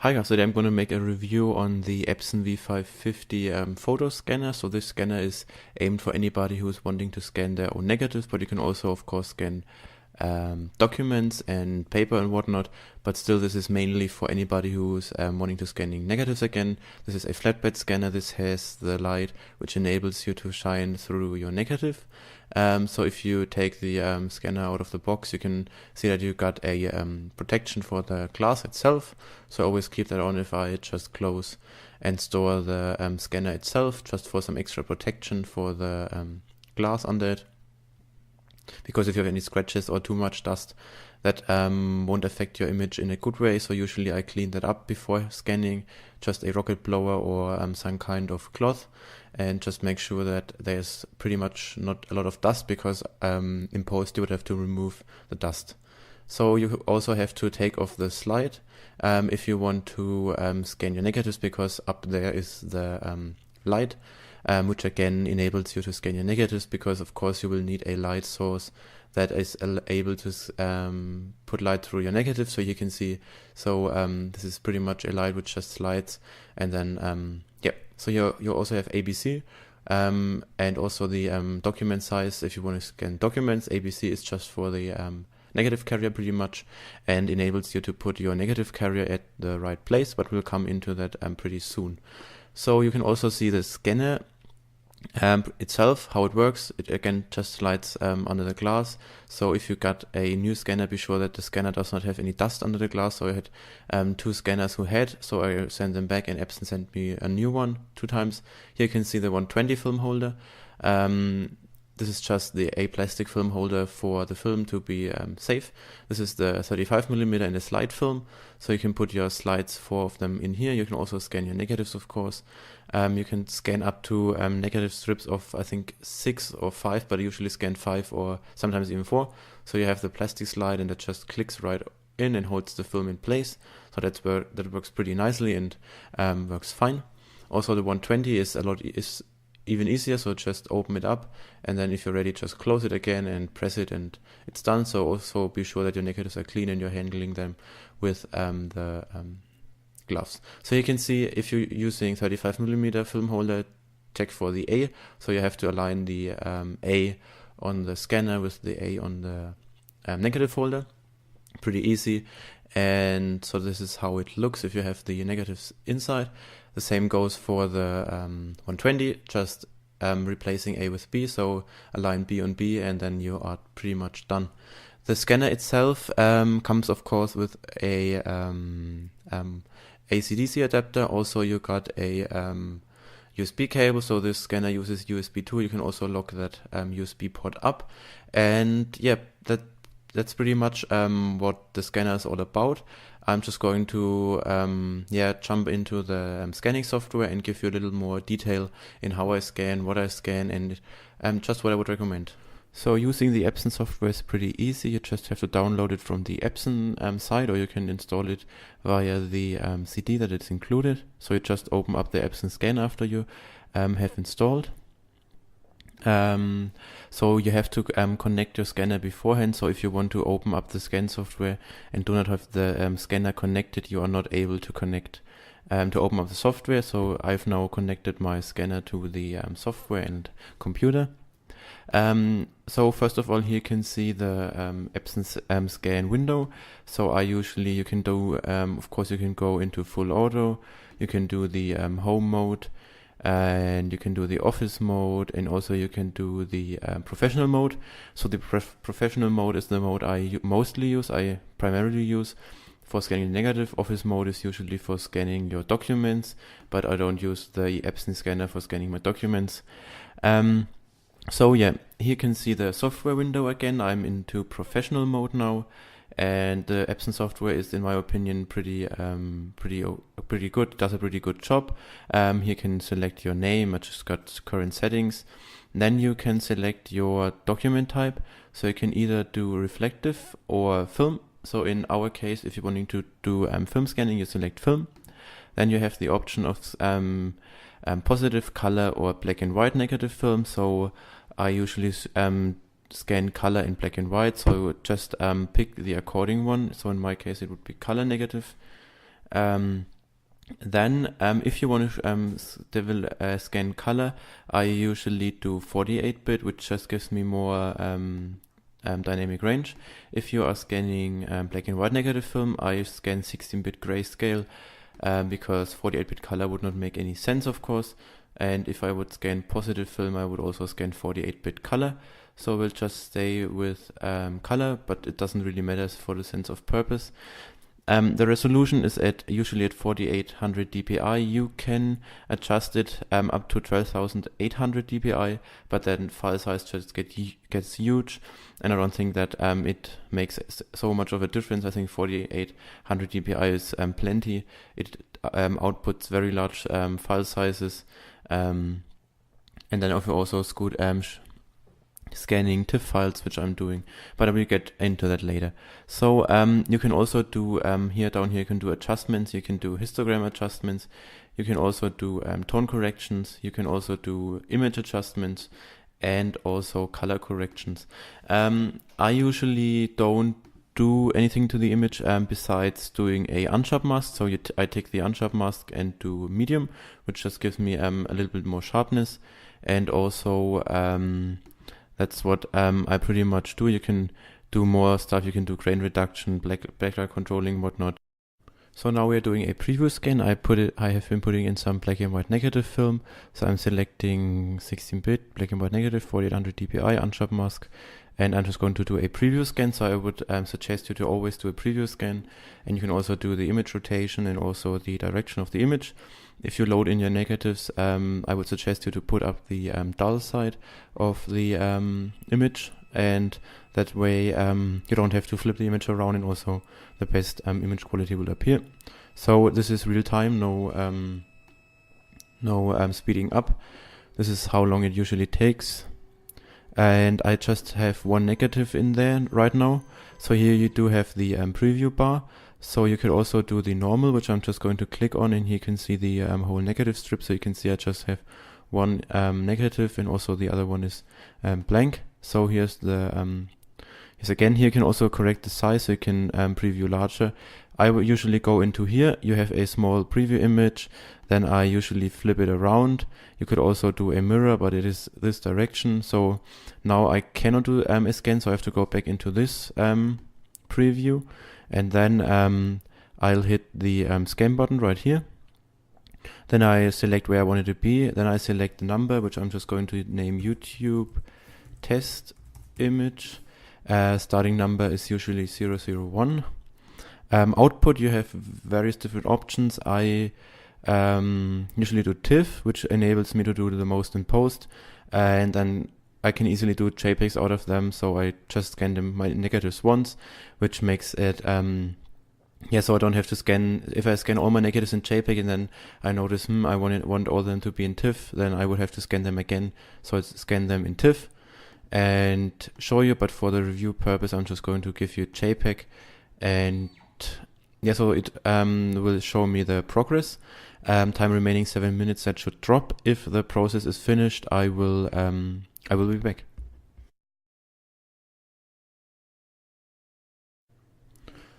Hi guys, today I'm going to make a review on the Epson V500 photo scanner. So this scanner is aimed for anybody who is wanting to scan their own negatives, but you can also of course scan documents and paper and whatnot, but still this is mainly for anybody who's wanting to scanning negatives again. This is a flatbed scanner. This has the light which enables you to shine through your negative. So if you take the scanner out of the box, you can see that you got a protection for the glass itself. So I always keep that on if I just close and store the scanner itself, just for some extra protection for the glass under it. Because if you have any scratches or too much dust, that won't affect your image in a good way. So usually I clean that up before scanning, just a rocket blower or some kind of cloth, and just make sure that there's pretty much not a lot of dust, because in post you would have to remove the dust. So you also have to take off the slide if you want to scan your negatives, because up there is the light, which again enables you to scan your negatives, because of course you will need a light source that is able to put light through your negative, so you can see. So this is pretty much a light which just slides, and then so you also have ABC, and also the document size. If you want to scan documents, ABC is just for the negative carrier pretty much, and enables you to put your negative carrier at the right place, but we'll come into that pretty soon. So you can also see the scanner itself, how it works. It again just slides under the glass. So if you got a new scanner, be sure that the scanner does not have any dust under the glass. So I had two scanners who had, so I sent them back, and Epson sent me a new one 2 times. Here you can see the 120 film holder. This is just a plastic film holder for the film to be safe. This is the 35mm and the slide film. So you can put your slides, 4 of them, in here. You can also scan your negatives, of course. You can scan up to negative strips of, I think, 6 or 5, but I usually scan 5 or sometimes even 4. So you have the plastic slide, and that just clicks right in and holds the film in place. So that works pretty nicely and works fine. Also, the 120 is even easier, so just open it up, and then if you're ready, just close it again and press it, and it's done. So also be sure that your negatives are clean and you're handling them with the gloves. So you can see, if you're using 35mm film holder, check for the A. So you have to align the A on the scanner with the A on the negative holder. Pretty easy. And so this is how it looks if you have the negatives inside. The same goes for the 120, just replacing A with B, so align B on B, and then you are pretty much done. The scanner itself comes of course with a AC/DC adapter. Also you got a USB cable, so this scanner uses USB 2. You can also lock that USB port up, and yeah, that's pretty much what the scanner is all about. I'm just going to jump into the scanning software and give you a little more detail in how I scan, what I scan, and just what I would recommend. So using the Epson software is pretty easy. You just have to download it from the Epson site, or you can install it via the CD that it's included. So you just open up the Epson scan after you have installed. So you have to connect your scanner beforehand. So if you want to open up the scan software and do not have the scanner connected, you are not able to connect to open up the software. So I've now connected my scanner to the software and computer. So first of all, here you can see the Epson scan window. So you can do, of course, you can go into full auto. You can do the home mode. And you can do the office mode, and also you can do the professional mode. So the professional mode is the mode I primarily use for scanning negative. Office mode is usually for scanning your documents, but I don't use the Epson scanner for scanning my documents. So yeah, here you can see the software window again. I'm into professional mode now. And the Epson software is, in my opinion, pretty good. Does a pretty good job. Here you can select your name. I just got current settings. Then you can select your document type. So you can either do reflective or film. So in our case, if you're wanting to do film scanning, you select film. Then you have the option of positive, color, or black and white negative film. So I usually scan color in black and white, so just pick the according one. So in my case it would be color negative. Then, if you want to scan color, I usually do 48-bit, which just gives me more dynamic range. If you are scanning black and white negative film, I scan 16-bit grayscale because 48-bit color would not make any sense, of course. And if I would scan positive film, I would also scan 48-bit color. So we'll just stay with color, but it doesn't really matter for the sense of purpose. The resolution is usually at 4800 dpi. You can adjust it up to 12,800 dpi, but then file size just gets huge, and I don't think that it makes so much of a difference. I think 4800 dpi is plenty. It outputs very large file sizes, and then also good scanning TIFF files, which I'm doing, but I will get into that later. So you can also do down here you can do adjustments, you can do histogram adjustments, you can also do tone corrections, you can also do image adjustments, and also color corrections. I usually don't do anything to the image besides doing a unsharp mask. So I take the unsharp mask and do medium, which just gives me a little bit more sharpness, and also that's what I pretty much do. You can do more stuff. You can do grain reduction, backlight controlling, whatnot. So now we're doing a preview scan. I have been putting in some black and white negative film. So I'm selecting 16-bit black and white negative, 4800 dpi, unsharp mask, and I'm just going to do a preview scan. So I would suggest you to always do a preview scan, and you can also do the image rotation and also the direction of the image. If you load in your negatives, I would suggest you to put up the dull side of the image, and that way you don't have to flip the image around, and also the best image quality will appear. So this is real time, no speeding up. This is how long it usually takes, and I just have one negative in there right now. So here you do have the preview bar. So you could also do the normal, which I'm just going to click on, and here you can see the whole negative strip. So you can see I just have one negative, and also the other one is blank. So here's the again, here you can also correct the size, so you can preview larger. I would usually go into here. You have a small preview image, then I usually flip it around. You could also do a mirror, but it is this direction. So now I cannot do a scan, so I have to go back into this preview. And then I'll hit the scan button right here. Then I select where I want it to be. Then I select the number, which I'm just going to name YouTube test image. Starting number is usually 001. Output, you have various different options. I usually do TIFF, which enables me to do the most in post. And then I can easily do JPEGs out of them, so I just scan them my negatives once, which makes it so I don't have to scan. If I scan all my negatives in JPEG and then I notice I want all of them to be in TIFF, then I would have to scan them again. So I scan them in TIFF and show you, but for the review purpose I'm just going to give you JPEG, and so it will show me the progress. Time remaining 7 minutes, that should drop. If the process is finished, I will be back.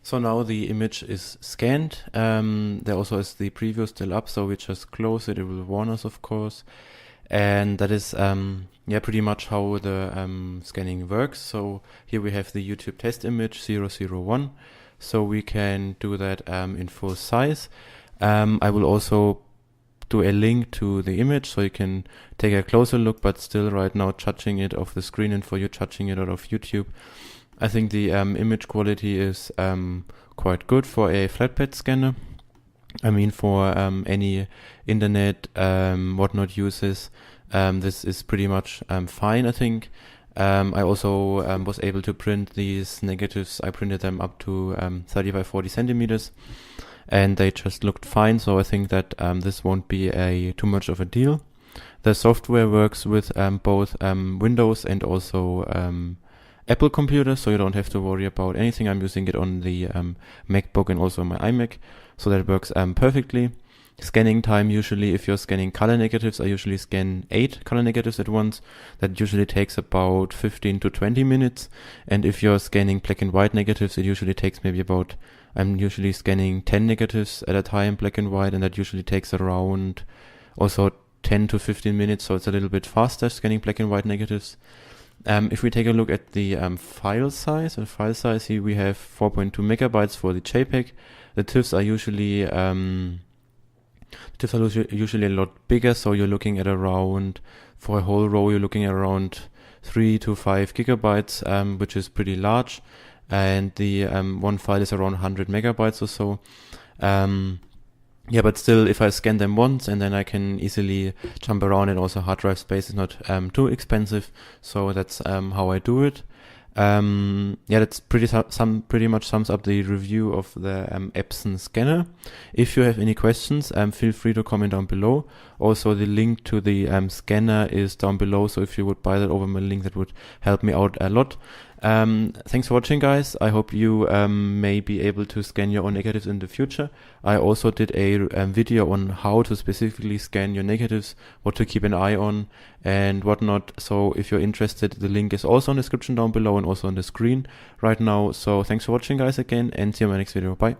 So now the image is scanned. There also is the preview still up, so we just close it. It will warn us, of course. And that is pretty much how the scanning works. So here we have the YouTube test image 001. So we can do that in full size. I will also do a link to the image so you can take a closer look, but still right now judging it off the screen and for you judging it out of YouTube. I think the image quality is quite good for a flatbed scanner. I mean, for any internet whatnot uses, this is pretty much fine, I think. I also was able to print these negatives. I printed them up to 30 by 40 centimeters, and they just looked fine. So I think that this won't be too much of a deal. The software works with both Windows and also Apple computers, so you don't have to worry about anything. I'm using it on the MacBook and also my iMac, so that works perfectly. Scanning time, usually if you're scanning color negatives, I usually scan 8 color negatives at once. That usually takes about 15 to 20 minutes. And if you're scanning black and white negatives, it usually takes maybe about, I'm usually scanning 10 negatives at a time, black and white, and that usually takes around also 10 to 15 minutes, so it's a little bit faster scanning black and white negatives. If we take a look at the file size, here we have 4.2 megabytes for the JPEG. The TIFFs are usually usually a lot bigger, so you're looking at around, for a whole row, you're looking at around 3 to 5 gigabytes, which is pretty large, and the one file is around 100 megabytes or so. Yeah, but still, if I scan them once, and then I can easily jump around, and also hard drive space is not too expensive, so that's how I do it. Yeah, that's pretty much sums up the review of the Epson scanner. If you have any questions, feel free to comment down below. Also, the link to the scanner is down below, so if you would buy that over my link, that would help me out a lot. Thanks for watching, guys. I hope you may be able to scan your own negatives in the future. I also did a video on how to specifically scan your negatives, what to keep an eye on, and whatnot. So if you're interested, the link is also in the description down below and also on the screen right now. So thanks for watching, guys, again, and see you in my next video. Bye.